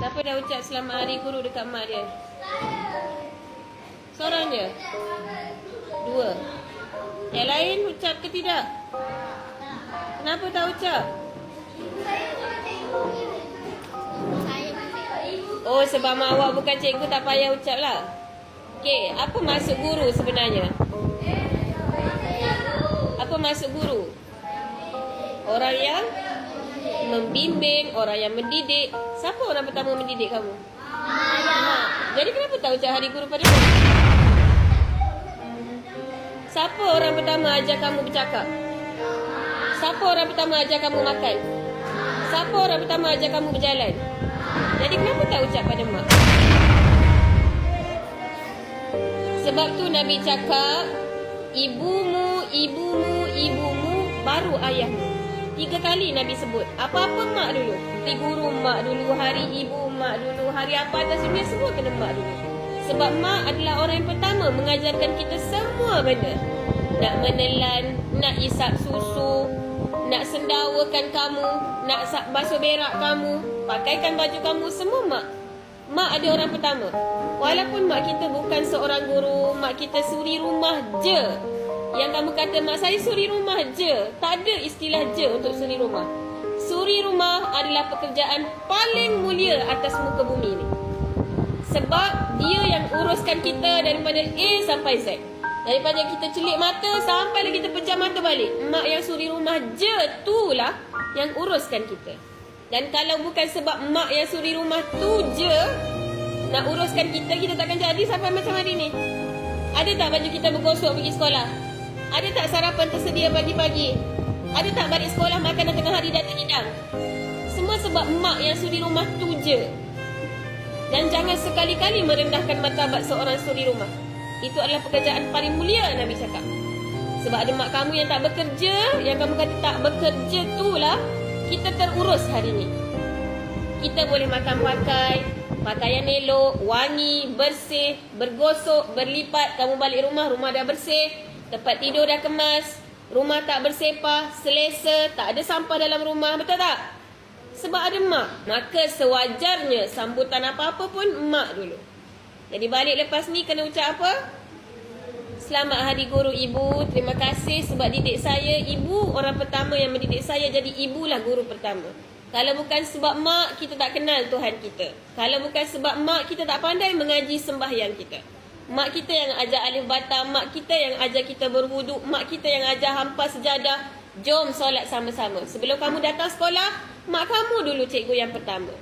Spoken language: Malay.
Siapa dah ucap selamat hari guru dekat mak dia? Seorang je? Dua. Yang lain ucap ke tidak? Kenapa tak ucap? Oh, sebab mak awak bukan cikgu, tak payah ucap lah. Okey, apa maksud guru sebenarnya? Apa maksud guru? Orang yang membimbing, orang yang mendidik. Siapa orang pertama mendidik kamu? Mak. Jadi kenapa tak ucap hari guru pada mak? Siapa orang pertama ajar kamu bercakap? Siapa orang pertama ajar kamu makan? Siapa orang pertama ajar kamu berjalan? Jadi kenapa tak ucap pada mak? Sebab tu Nabi cakap, ibumu, ibumu, ibumu, baru ayahmu. 3 kali Nabi sebut. Apa-apa mak dulu. Hari guru mak dulu, hari ibu mak dulu, hari apa atas dunia semua kena mak dulu. Sebab mak adalah orang yang pertama mengajarkan kita semua benda. Nak menelan, nak isap susu, nak sendawakan kamu, nak basuh berak kamu, pakaikan baju kamu, semua mak. Mak ada orang pertama. Walaupun mak kita bukan seorang guru, mak kita suri rumah je. Yang kamu kata, mak saya suri rumah je. Tak ada istilah je untuk suri rumah. Suri rumah adalah pekerjaan paling mulia atas muka bumi ni. Sebab dia yang uruskan kita daripada A sampai Z. Daripada kita celik mata sampai kita pejam mata balik. Mak yang suri rumah je tu lah yang uruskan kita. Dan kalau bukan sebab mak yang suri rumah tu je nak uruskan kita, kita takkan jadi sampai macam hari ni. Ada tak baju kita bergosok pergi sekolah? Ada tak sarapan tersedia pagi-pagi? Ada tak balik sekolah makanan tengah hari dah terhidang? Semua sebab mak yang suri rumah tu je. Dan jangan sekali-kali merendahkan martabat seorang suri rumah. Itu adalah pekerjaan paling mulia, Nabi cakap. Sebab ada mak kamu yang tak bekerja, yang kamu kata tak bekerja tu lah, kita terurus hari ni. Kita boleh makan pakai, pakaian elok, wangi, bersih, bergosok, berlipat. Kamu balik rumah, rumah dah bersih, tempat tidur dah kemas, rumah tak bersepah, selesa, tak ada sampah dalam rumah, betul tak? Sebab ada mak. Maka sewajarnya sambutan apa-apa pun mak dulu. Jadi balik lepas ni kena ucap apa? Selamat Hari Guru Ibu. Terima kasih sebab didik saya. Ibu orang pertama yang mendidik saya, jadi ibulah guru pertama. Kalau bukan sebab mak, kita tak kenal Tuhan kita. Kalau bukan sebab mak, kita tak pandai mengaji sembahyang kita. Mak kita yang ajar alif bata, mak kita yang ajar kita berwuduk, mak kita yang ajar hampas sejadah. Jom solat sama-sama. Sebelum kamu datang sekolah, mak kamu dulu cikgu yang pertama.